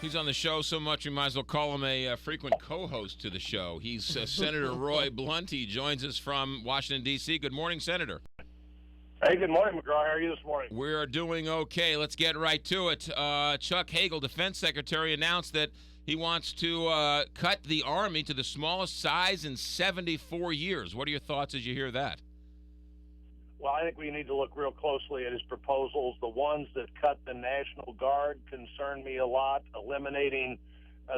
He's on the show so much we might as well call him a frequent co-host to the show. He's Senator Roy Blunt. He joins us from Washington, D.C. Good morning, Senator. Hey, good morning, McGraw. How are you this morning? We're doing okay. Let's get right to it. Chuck Hagel, Defense Secretary, announced that he wants to cut the Army to the smallest size in 74 years. What are your thoughts as you hear that? Well, I think we need to look real closely at his proposals. The ones that cut the National Guard concern me a lot. Eliminating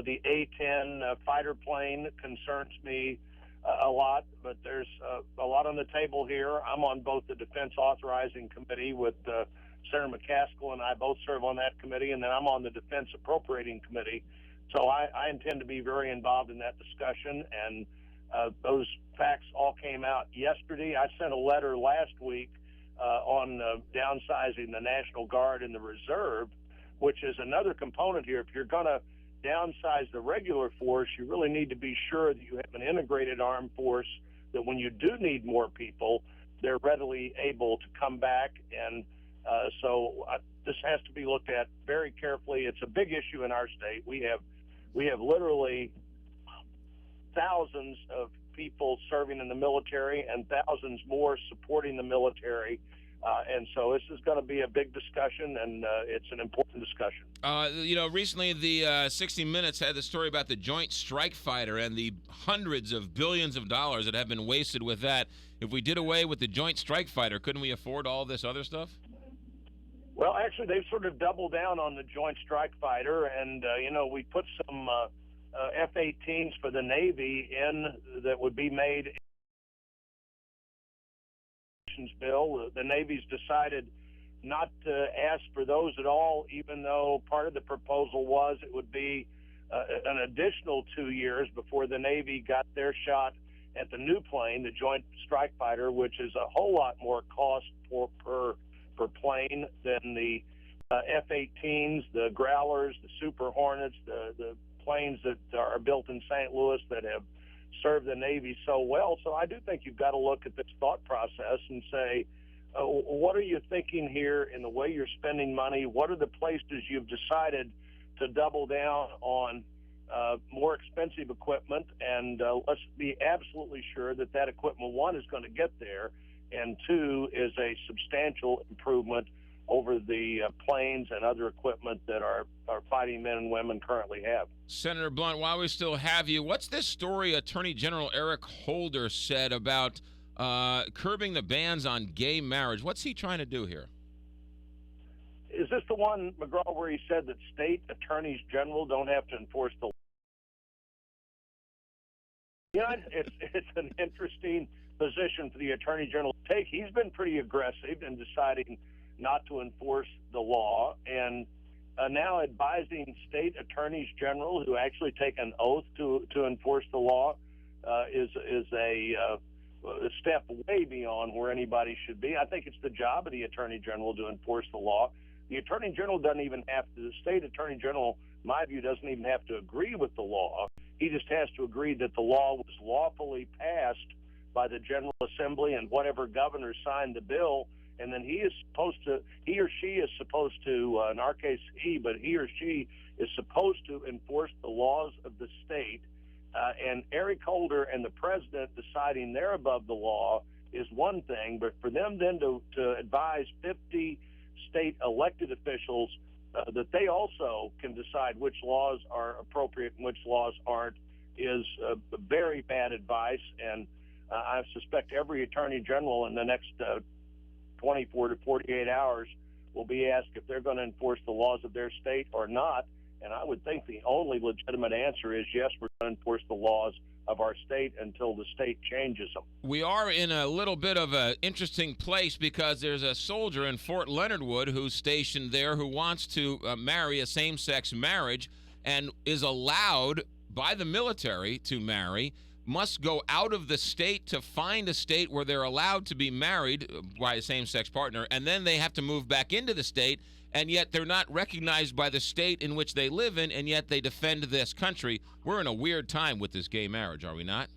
the A-10 fighter plane concerns me a lot, but there's a lot on the table here. I'm on both the Defense Authorizing Committee with Senator McCaskill, and I both serve on that committee, and then I'm on the Defense Appropriating Committee. So I intend to be very involved in that discussion, and those facts all came out yesterday. I sent a letter last week on downsizing the National Guard and the Reserve, which is another component here. If you're going to downsize the regular force, you really need to be sure that you have an integrated armed force, that when you do need more people, they're readily able to come back. And so this has to be looked at very carefully. It's a big issue in our state. We have literally thousands of people serving in the military and thousands more supporting the military. And so this is going to be a big discussion, and it's an important discussion. Recently the 60 Minutes had the story about the Joint Strike Fighter and the hundreds of billions of dollars that have been wasted with that. If we did away with the Joint Strike Fighter, couldn't we afford all this other stuff? Well, actually, they've sort of doubled down on the Joint Strike Fighter, and, we put some F-18s for the Navy in that would be made bill. The Navy's decided not to ask for those at all, even though part of the proposal was it would be an additional 2 years before the Navy got their shot at the new plane, the Joint Strike Fighter, which is a whole lot more cost per plane than the F-18s, the Growlers, the Super Hornets, the planes that are built in St. Louis that have served the Navy so well. So I do think you've got to look at this thought process and say, what are you thinking here in the way you're spending money? What are the places you've decided to double down on more expensive equipment? And let's be absolutely sure that that equipment, one, is going to get there, and two, is a substantial improvement over the planes and other equipment that our fighting men and women currently have. Senator Blunt, while we still have you, what's this story Attorney General Eric Holder said about curbing the bans on gay marriage? What's he trying to do here? Is this the one, McGraw, where he said that state attorneys general don't have to enforce the law? It's an interesting position for the Attorney General to take. He's been pretty aggressive in deciding not to enforce the law, and now advising state attorneys general who actually take an oath to enforce the law is a step way beyond where anybody should be. I think it's the job of the Attorney General to enforce the law. The Attorney General doesn't even have to, the state Attorney General, in my view, doesn't even have to agree with the law. He just has to agree that the law was lawfully passed by the General Assembly and whatever governor signed the bill, and then he or she is supposed to, in our case he or she is supposed to enforce the laws of the state. And Eric Holder and the president deciding they're above the law is one thing, but for them then to advise 50 state elected officials that they also can decide which laws are appropriate and which laws aren't is very bad advice. And I suspect every attorney general in the next 24 to 48 hours will be asked if they're going to enforce the laws of their state or not. And I would think the only legitimate answer is yes, we're going to enforce the laws of our state until the state changes them. We are in a little bit of an interesting place because there's a soldier in Fort Leonard Wood who's stationed there who wants to marry a same-sex marriage and is allowed by the military to marry, must go out of the state to find a state where they're allowed to be married by a same-sex partner, and then they have to move back into the state, and yet they're not recognized by the state in which they live in, and yet they defend this country. We're in a weird time with this gay marriage, are we not?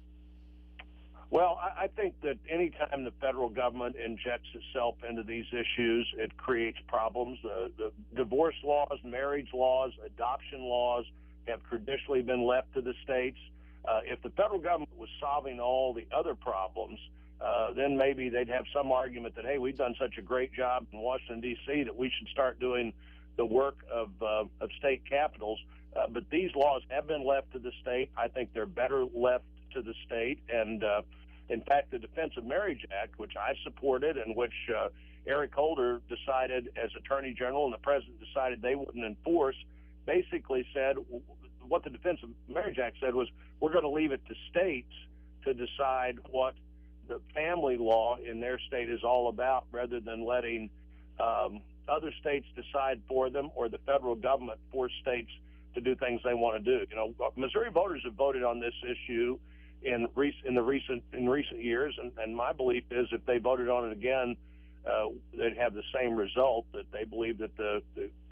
Well, I think that any time the federal government injects itself into these issues, it creates problems. The divorce laws, marriage laws, adoption laws have traditionally been left to the states. If the federal government was solving all the other problems, then maybe they'd have some argument that, hey, we've done such a great job in Washington, D.C., that we should start doing the work of state capitals. But these laws have been left to the state. I think they're better left to the state. And, in fact, the Defense of Marriage Act, which I supported and which Eric Holder decided as Attorney General and the President decided they wouldn't enforce, basically said what the Defense of Marriage Act said was we're going to leave it to states to decide what the family law in their state is all about rather than letting other states decide for them or the federal government force states to do things they want to do. You know, Missouri voters have voted on this issue in recent years, and my belief is if they voted on it again, they'd have the same result, that they believe that the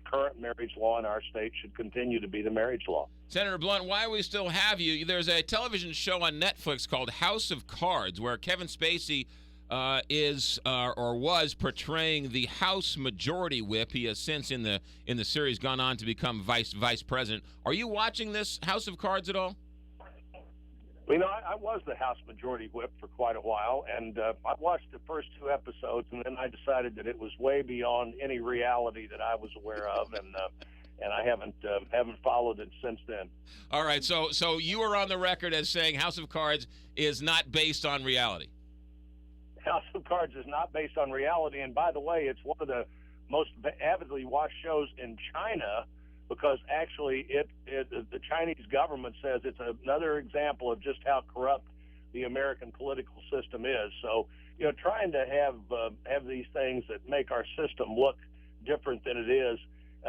current marriage law in our state should continue to be the marriage law. Senator Blunt, why we still have you, there's a television show on Netflix called House of Cards where Kevin Spacey is or was portraying the House Majority Whip. He has since in the series gone on to become vice president. Are you watching this House of Cards at all? You know, I was the House Majority Whip for quite a while, and I watched the first 2 episodes, and then I decided that it was way beyond any reality that I was aware of, and I haven't followed it since then. All right, so you are on the record as saying House of Cards is not based on reality. House of Cards is not based on reality, and by the way, it's one of the most avidly watched shows in China, because actually the Chinese government says it's another example of just how corrupt the American political system is. So, you know, trying to have these things that make our system look different than it is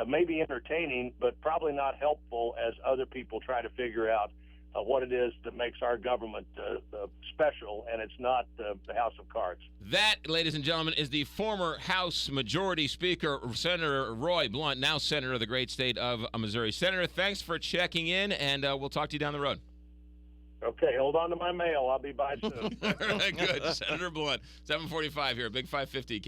may be entertaining, but probably not helpful as other people try to figure out what it is that makes our government special, and it's not the House of Cards. That, ladies and gentlemen, is the former House Majority Speaker, Senator Roy Blunt, now Senator of the great state of Missouri. Senator, thanks for checking in, and we'll talk to you down the road. Okay, hold on to my mail. I'll be by soon. All right, good. Senator Blunt, 745 here, Big 550 KT.